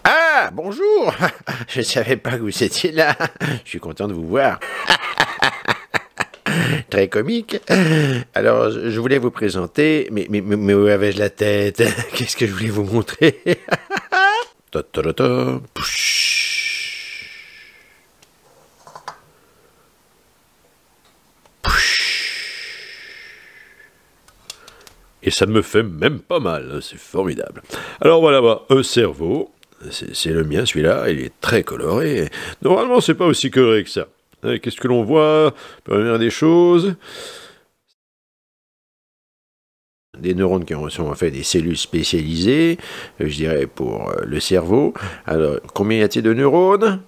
Ah, bonjour. Je ne savais pas que vous étiez là. Je suis content de vous voir. Très comique. Alors, je voulais vous présenter, mais où avais-je la tête? Qu'est-ce que je voulais vous montrer? Et ça me fait même pas mal, c'est formidable. Alors voilà, un cerveau, c'est le mien celui-là, il est très coloré. Normalement, c'est pas aussi coloré que ça. Qu'est-ce que l'on voit? Première des choses, des neurones qui sont en fait des cellules spécialisées, je dirais pour le cerveau. Alors, combien y a-t-il de neurones?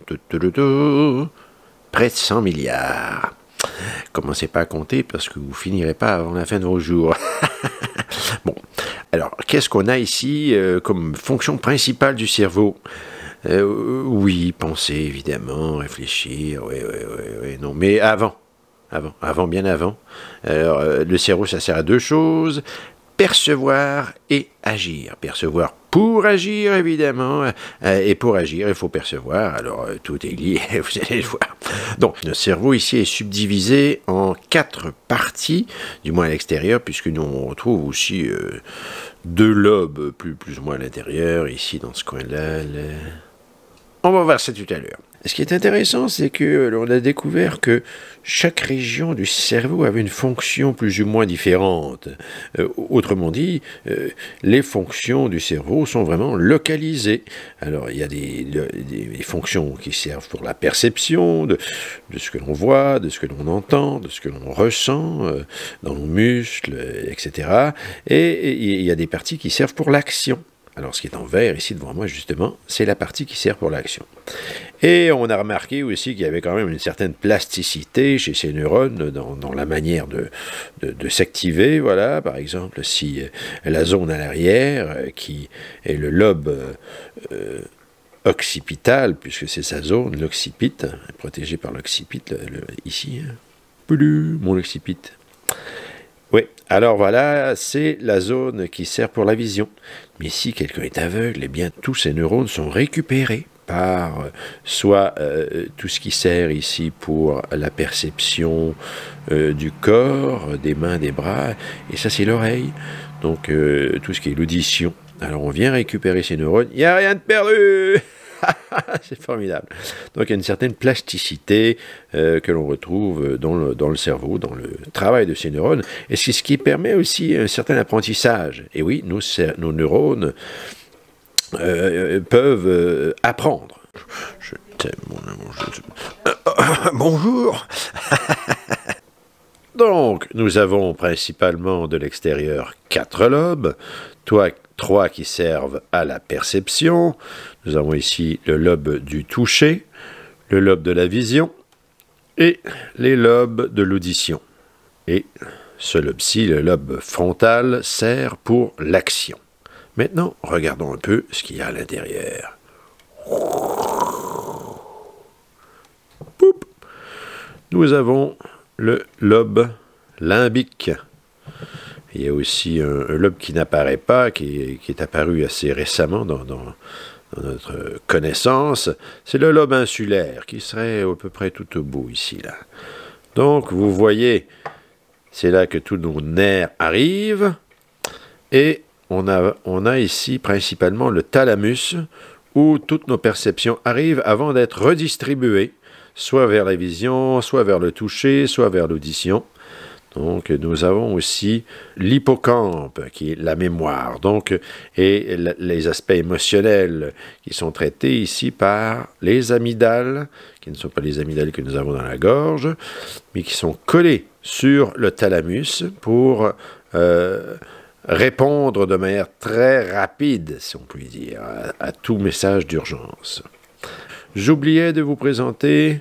Près de 100 milliards. Commencez pas à compter parce que vous finirez pas avant la fin de vos jours. Bon, alors, qu'est-ce qu'on a ici comme fonction principale du cerveau? Oui, penser, évidemment, réfléchir, oui, non, mais bien avant. Alors, le cerveau, ça sert à deux choses, percevoir et agir. Percevoir pour agir, évidemment, et pour agir, il faut percevoir, alors tout est lié, vous allez le voir. Donc, le cerveau ici est subdivisé en 4 parties, du moins à l'extérieur, puisque nous on retrouve aussi 2 lobes plus ou moins à l'intérieur, ici dans ce coin-là. On va voir ça tout à l'heure. Ce qui est intéressant, c'est que l'on a découvert que chaque région du cerveau avait une fonction plus ou moins différente. Autrement dit, les fonctions du cerveau sont vraiment localisées. Alors, il y a des fonctions qui servent pour la perception de ce que l'on voit, de ce que l'on entend, de ce que l'on ressent dans nos muscles, etc. Et il y a des parties qui servent pour l'action. Alors, ce qui est en vert ici devant moi, justement, c'est la partie qui sert pour l'action. Et on a remarqué aussi qu'il y avait quand même une certaine plasticité chez ces neurones dans la manière de s'activer. Voilà, par exemple, si la zone à l'arrière, qui est le lobe occipital, puisque c'est sa zone, l'occipit, protégé par l'occipit, ici, mon occipit. Oui, alors voilà, c'est la zone qui sert pour la vision. Mais si quelqu'un est aveugle, eh bien tous ces neurones sont récupérés par soit tout ce qui sert ici pour la perception du corps, des mains, des bras, et ça c'est l'oreille, donc tout ce qui est l'audition. Alors on vient récupérer ces neurones, il n'y a rien de perdu. C'est formidable. Donc il y a une certaine plasticité que l'on retrouve dans le cerveau, dans le travail de ces neurones, et c'est ce qui permet aussi un certain apprentissage. Et oui, nos neurones peuvent apprendre. Je t'aime, mon amour. Bonjour. Donc, nous avons principalement de l'extérieur 4 lobes, 3 qui servent à la perception. Nous avons ici le lobe du toucher, le lobe de la vision et les lobes de l'audition. Et ce lobe-ci, le lobe frontal, sert pour l'action. Maintenant, regardons un peu ce qu'il y a à l'intérieur. Nous avons le lobe limbique. Il y a aussi un lobe qui n'apparaît pas, qui est apparu assez récemment dans notre connaissance. C'est le lobe insulaire, qui serait à peu près tout au bout ici, là. Donc, vous voyez, c'est là que tous nos nerfs arrivent. Et on a ici principalement le thalamus, où toutes nos perceptions arrivent avant d'être redistribuées, soit vers la vision, soit vers le toucher, soit vers l'audition. Donc, nous avons aussi l'hippocampe, qui est la mémoire, donc, et les aspects émotionnels qui sont traités ici par les amygdales, qui ne sont pas les amygdales que nous avons dans la gorge, mais qui sont collés sur le thalamus pour répondre de manière très rapide, si on peut dire, à tout message d'urgence. J'oubliais de vous présenter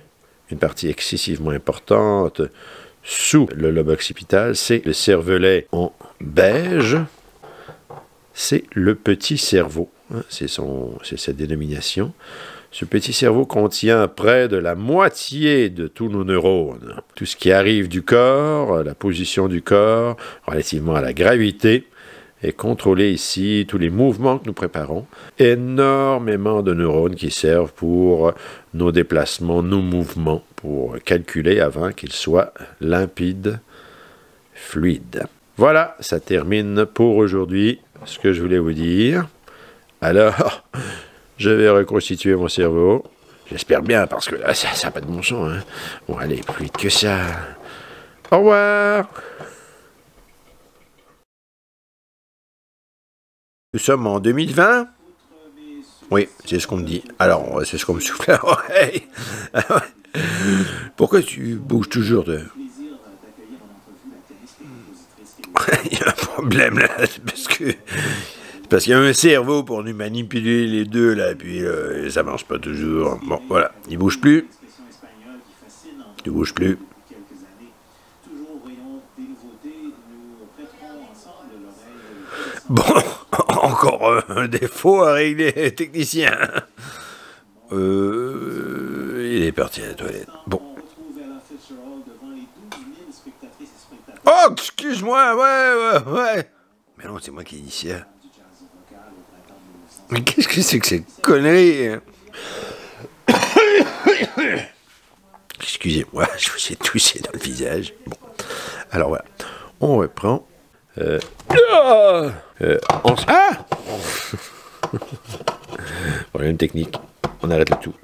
une partie excessivement importante sous le lobe occipital, c'est le cervelet en beige, c'est le petit cerveau, hein, c'est sa dénomination. Ce petit cerveau contient près de la moitié de tous nos neurones. Tout ce qui arrive du corps, la position du corps, relativement à la gravité, et contrôler ici tous les mouvements que nous préparons. Énormément de neurones qui servent pour nos déplacements, nos mouvements, pour calculer avant qu'ils soient limpides, fluides. Voilà, ça termine pour aujourd'hui ce que je voulais vous dire. Alors, je vais reconstituer mon cerveau. J'espère bien, parce que là, ça n'a pas de bon sens. Hein. Bon, allez, plus vite que ça. Au revoir. Nous sommes en 2020. Oui, c'est ce qu'on me dit. Alors, c'est ce qu'on me souffle à l'oreille. Pourquoi tu bouges toujours de... Il y a un problème là, parce qu'il y a un cerveau pour nous manipuler les deux là, et puis ça marche pas toujours. Bon, voilà, il bouge plus. Tu bouges plus. Bon, encore un défaut à régler, technicien. Il est parti à la toilette. Bon. Oh, excuse-moi, ouais. Mais non, c'est moi qui ai dit ça. Mais qu'est-ce que c'est que cette connerie? Excusez-moi, je vous ai touché dans le visage. Bon, alors voilà, on reprend. Problème technique, on arrête le tout.